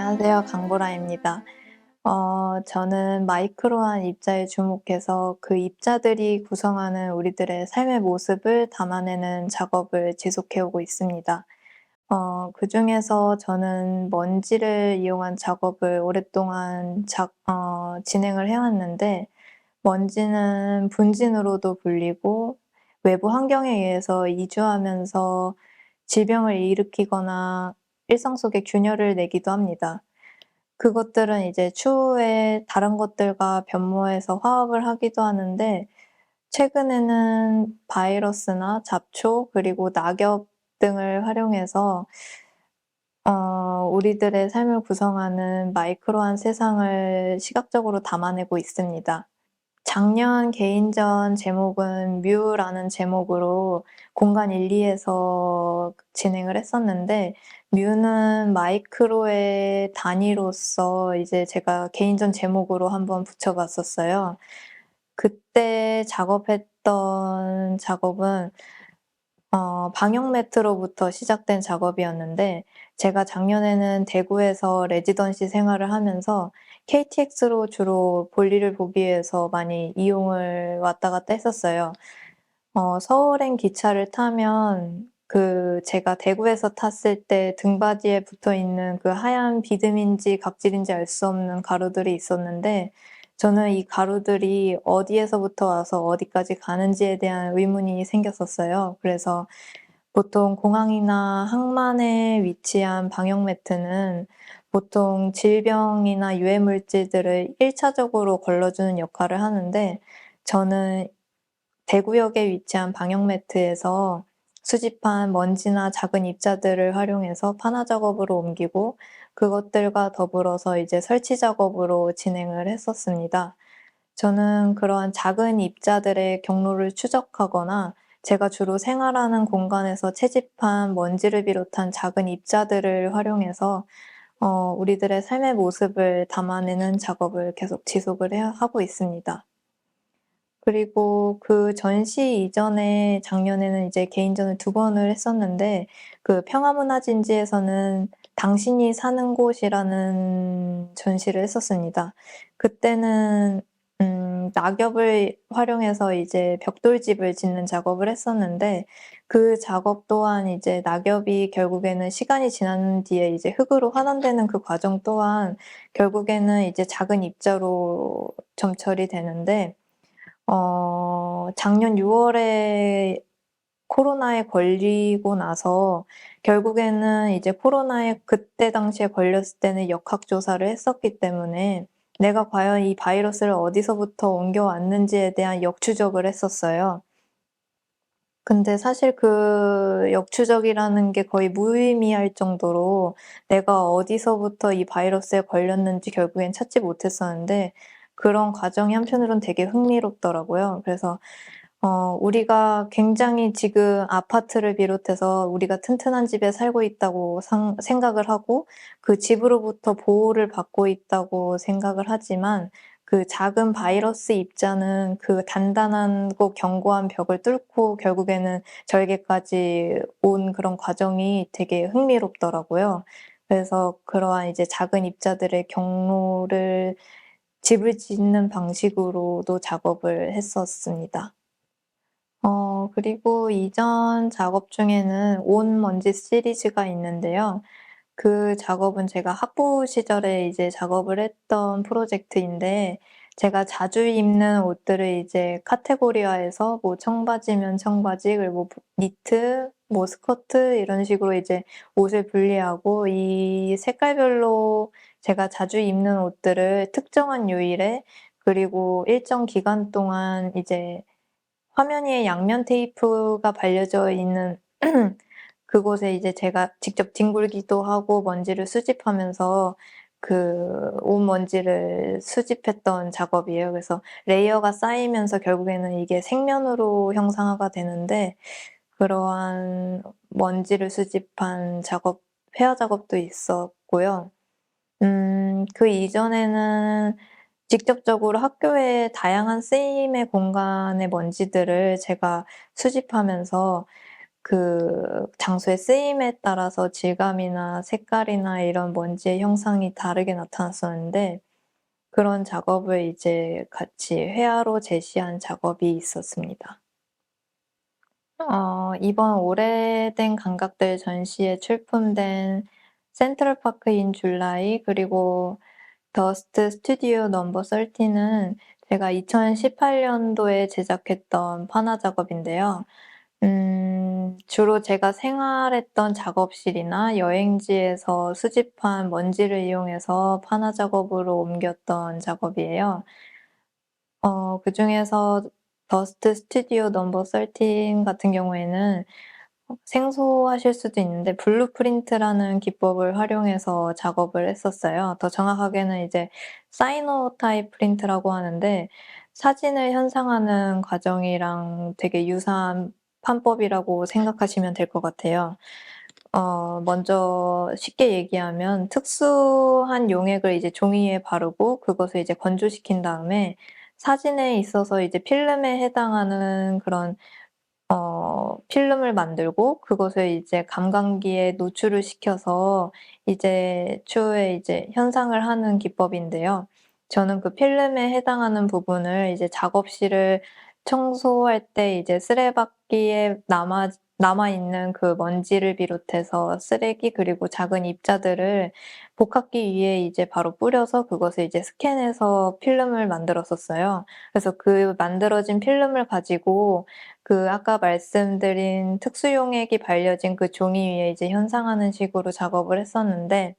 안녕하세요. 강보라입니다. 저는 마이크로한 입자에 주목해서 그 입자들이 구성하는 우리들의 삶의 모습을 담아내는 작업을 지속해 오고 있습니다. 그중에서 저는 먼지를 이용한 작업을 오랫동안 진행을 해 왔는데, 먼지는 분진으로도 불리고 외부 환경에 의해서 이주하면서 질병을 일으키거나 일상 속에 균열을 내기도 합니다. 그것들은 이제 추후에 다른 것들과 변모해서 화합을 하기도 하는데, 최근에는 바이러스나 잡초 그리고 낙엽 등을 활용해서 우리들의 삶을 구성하는 마이크로한 세상을 시각적으로 담아내고 있습니다. 작년 개인전 제목은 뮤라는 제목으로 공간 1-2에서 진행을 했었는데, 뮤는 마이크로의 단위로서 이제 제가 개인전 제목으로 한번 붙여 봤었어요. 그때 작업했던 작업은 방역 매트로부터 시작된 작업이었는데, 제가 작년에는 대구에서 레지던시 생활을 하면서 KTX로 주로 볼일을 보기 위해서 많이 이용을 왔다 갔다 했었어요. 서울행 기차를 타면 제가 대구에서 탔을 때 등받이에 붙어 있는 그 하얀 비듬인지 각질인지 알 수 없는 가루들이 있었는데, 저는 이 가루들이 어디에서부터 와서 어디까지 가는지에 대한 의문이 생겼었어요. 그래서 보통 공항이나 항만에 위치한 방역 매트는 보통 질병이나 유해 물질들을 1차적으로 걸러주는 역할을 하는데, 저는 대구역에 위치한 방역 매트에서 수집한 먼지나 작은 입자들을 활용해서 판화 작업으로 옮기고, 그것들과 더불어서 이제 설치 작업으로 진행을 했었습니다. 저는 그러한 작은 입자들의 경로를 추적하거나 제가 주로 생활하는 공간에서 채집한 먼지를 비롯한 작은 입자들을 활용해서 우리들의 삶의 모습을 담아내는 작업을 계속 지속을 하고 있습니다. 그리고 그 전시 이전에 작년에는 이제 개인전을 2번을 했었는데, 그 평화문화진지에서는 당신이 사는 곳이라는 전시를 했었습니다. 그때는 낙엽을 활용해서 이제 벽돌집을 짓는 작업을 했었는데, 그 작업 또한 이제 낙엽이 결국에는 시간이 지난 뒤에 이제 흙으로 환원되는 그 과정 또한 결국에는 이제 작은 입자로 점철이 되는데, 작년 6월에 코로나에 걸리고 나서 결국에는 이제 코로나에 그때 당시에 걸렸을 때는 역학조사를 했었기 때문에 내가 과연 이 바이러스를 어디서부터 옮겨왔는지에 대한 역추적을 했었어요. 근데 사실 그 역추적이라는 게 거의 무의미할 정도로 내가 어디서부터 이 바이러스에 걸렸는지 결국엔 찾지 못했었는데, 그런 과정이 한편으론 되게 흥미롭더라고요. 그래서 우리가 굉장히 지금 아파트를 비롯해서 우리가 튼튼한 집에 살고 있다고 생각을 하고 그 집으로부터 보호를 받고 있다고 생각을 하지만, 그 작은 바이러스 입자는 그 단단하고 견고한 벽을 뚫고 결국에는 저에게까지 온 그런 과정이 되게 흥미롭더라고요. 그래서 그러한 이제 작은 입자들의 경로를 집을 짓는 방식으로도 작업을 했었습니다. 그리고 이전 작업 중에는 온 먼지 시리즈가 있는데요. 그 작업은 제가 학부 시절에 이제 작업을 했던 프로젝트인데, 제가 자주 입는 옷들을 이제 카테고리화해서 뭐 청바지면 청바지, 그리고 니트, 뭐 스커트 이런 식으로 이제 옷을 분리하고, 이 색깔별로 제가 자주 입는 옷들을 특정한 요일에 그리고 일정 기간 동안 이제 화면 위에 양면 테이프가 발려져 있는 그곳에 이제 제가 직접 뒹굴기도 하고 먼지를 수집하면서 그 옷 먼지를 수집했던 작업이에요. 그래서 레이어가 쌓이면서 결국에는 이게 색면으로 형상화가 되는데, 그러한 먼지를 수집한 작업, 회화 작업도 있었고요. 그 이전에는 직접적으로 학교의 다양한 쓰임의 공간의 먼지들을 제가 수집하면서 그 장소의 쓰임에 따라서 질감이나 색깔이나 이런 먼지의 형상이 다르게 나타났었는데 그런 작업을 이제 같이 회화로 제시한 작업이 있었습니다. 이번 오래된 감각들 전시에 출품된 센트럴 파크 인 줄라이 그리고 더스트 스튜디오 넘버 13은 제가 2018년도에 제작했던 판화 작업인데요. 주로 제가 생활했던 작업실이나 여행지에서 수집한 먼지를 이용해서 판화 작업으로 옮겼던 작업이에요. 그중에서 더스트 스튜디오 넘버 13 같은 경우에는 생소하실 수도 있는데 블루프린트라는 기법을 활용해서 작업을 했었어요. 더 정확하게는 이제 사이노타입 프린트라고 하는데 사진을 현상하는 과정이랑 되게 유사한 판법이라고 생각하시면 될 것 같아요. 먼저 쉽게 얘기하면 특수한 용액을 이제 종이에 바르고 그것을 이제 건조시킨 다음에 사진에 있어서 이제 필름에 해당하는 그런 필름을 만들고 그것을 이제 감광기에 노출을 시켜서 이제 추후에 이제 현상을 하는 기법인데요. 저는 그 필름에 해당하는 부분을 이제 작업실을 청소할 때 이제 쓰레받기에 남아있는 그 먼지를 비롯해서 쓰레기 그리고 작은 입자들을 복합기 위에 이제 바로 뿌려서 그것을 이제 스캔해서 필름을 만들었었어요. 그래서 그 만들어진 필름을 가지고 그 아까 말씀드린 특수용액이 발려진 그 종이 위에 이제 현상하는 식으로 작업을 했었는데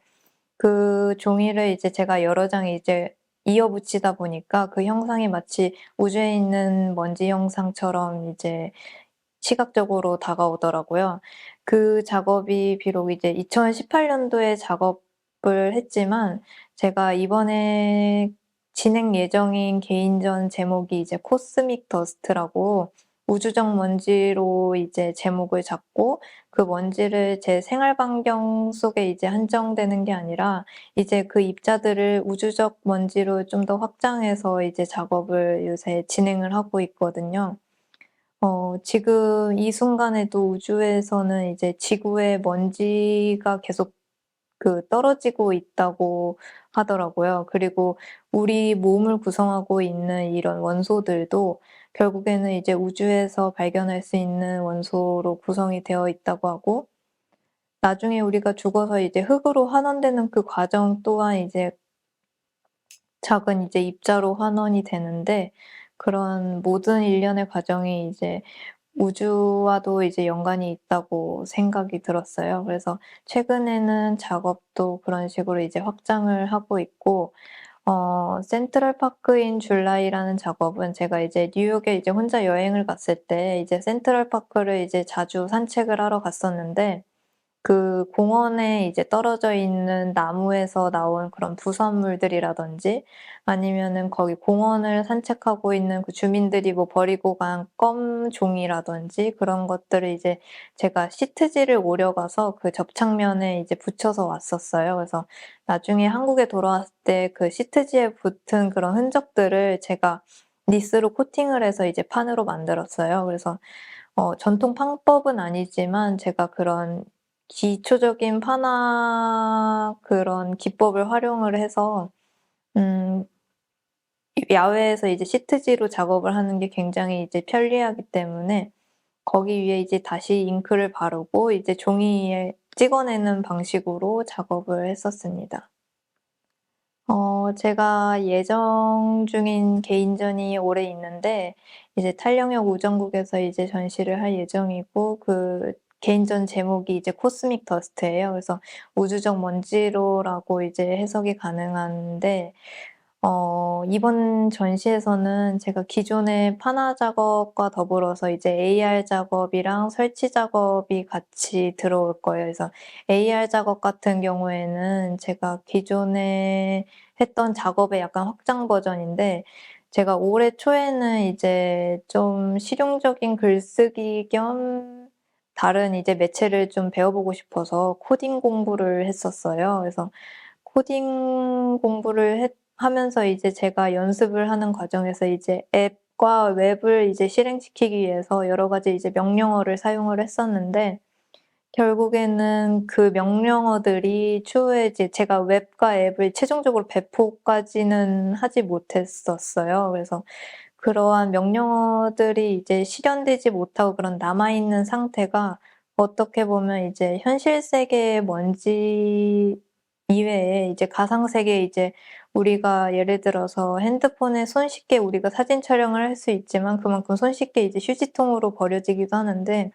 그 종이를 이제 제가 여러 장 이제 이어 붙이다 보니까 그 형상이 마치 우주에 있는 먼지 형상처럼 이제 시각적으로 다가오더라고요. 그 작업이 비록 이제 2018년도에 작업을 했지만 제가 이번에 진행 예정인 개인전 제목이 이제 코스믹 더스트라고 우주적 먼지로 이제 제목을 잡고 그 먼지를 제 생활 반경 속에 이제 한정되는 게 아니라 이제 그 입자들을 우주적 먼지로 좀 더 확장해서 이제 작업을 요새 진행을 하고 있거든요. 지금 이 순간에도 우주에서는 이제 지구에 먼지가 계속 떨어지고 있다고 하더라고요. 그리고 우리 몸을 구성하고 있는 이런 원소들도 결국에는 이제 우주에서 발견할 수 있는 원소로 구성이 되어 있다고 하고 나중에 우리가 죽어서 이제 흙으로 환원되는 그 과정 또한 이제 작은 이제 입자로 환원이 되는데 그런 모든 일련의 과정이 이제 우주와도 이제 연관이 있다고 생각이 들었어요. 그래서 최근에는 작업도 그런 식으로 이제 확장을 하고 있고 센트럴 파크 인 줄라이라는 작업은 제가 이제 뉴욕에 이제 혼자 여행을 갔을 때 이제 센트럴 파크를 이제 자주 산책을 하러 갔었는데 그 공원에 이제 떨어져 있는 나무에서 나온 그런 부산물들이라든지 아니면은 거기 공원을 산책하고 있는 그 주민들이 뭐 버리고 간 껌 종이라든지 그런 것들을 이제 제가 시트지를 오려가서 그 접착면에 이제 붙여서 왔었어요. 그래서 나중에 한국에 돌아왔을 때 그 시트지에 붙은 그런 흔적들을 제가 니스로 코팅을 해서 이제 판으로 만들었어요. 그래서 전통 판법은 아니지만 제가 그런 기초적인 판화 그런 기법을 활용을 해서 음 야외에서 이제 시트지로 작업을 하는 게 굉장히 이제 편리하기 때문에 거기 위에 이제 다시 잉크를 바르고 이제 종이에 찍어내는 방식으로 작업을 했었습니다. 제가 예정 중인 개인전이 올해 있는데 이제 탄력역 우정국에서 이제 전시를 할 예정이고 그 개인전 제목이 이제 코스믹 더스트예요. 그래서 우주적 먼지로라고 이제 해석이 가능한데 이번 전시에서는 제가 기존의 판화 작업과 더불어서 이제 AR 작업이랑 설치 작업이 같이 들어올 거예요. 그래서 AR 작업 같은 경우에는 제가 기존에 했던 작업의 약간 확장 버전인데 제가 올해 초에는 이제 좀 실용적인 글쓰기 겸 다른 이제 매체를 좀 배워보고 싶어서 코딩 공부를 했었어요. 그래서 코딩 공부를 하면서 이제 제가 연습을 하는 과정에서 이제 앱 웹과 웹을 이제 실행시키기 위해서 여러 가지 이제 명령어를 사용을 했었는데 결국에는 그 명령어들이 추후에 이제 제가 웹과 앱을 최종적으로 배포까지는 하지 못했었어요. 그래서 그러한 명령어들이 이제 실현되지 못하고 그런 남아 있는 상태가 어떻게 보면 이제 현실 세계의 먼지 이외에 이제 가상 세계에 이제 우리가 예를 들어서 핸드폰에 손쉽게 우리가 사진 촬영을 할 수 있지만 그만큼 손쉽게 이제 휴지통으로 버려지기도 하는데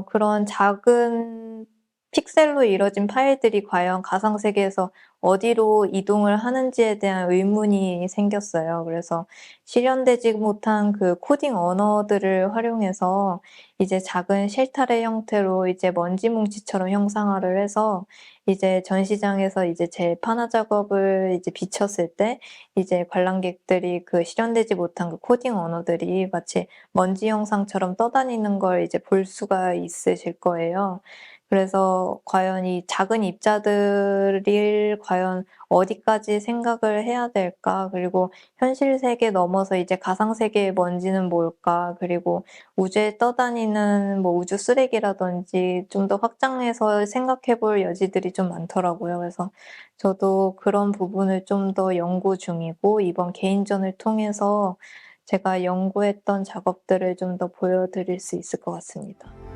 그런 작은 픽셀로 이루어진 파일들이 과연 가상 세계에서 어디로 이동을 하는지에 대한 의문이 생겼어요. 그래서 실현되지 못한 그 코딩 언어들을 활용해서 이제 작은 실타래 형태로 이제 먼지 뭉치처럼 형상화를 해서 이제 전시장에서 이제 제 판화 작업을 이제 비췄을 때 이제 관람객들이 그 실현되지 못한 그 코딩 언어들이 마치 먼지 형상처럼 떠다니는 걸 이제 볼 수가 있으실 거예요. 그래서 과연 이 작은 입자들을 과연 어디까지 생각을 해야 될까? 그리고 현실 세계 넘어서 이제 가상 세계의 먼지는 뭘까? 그리고 우주에 떠다니는 뭐 우주 쓰레기라든지 좀 더 확장해서 생각해 볼 여지들이 좀 많더라고요. 그래서 저도 그런 부분을 좀 더 연구 중이고 이번 개인전을 통해서 제가 연구했던 작업들을 좀 더 보여드릴 수 있을 것 같습니다.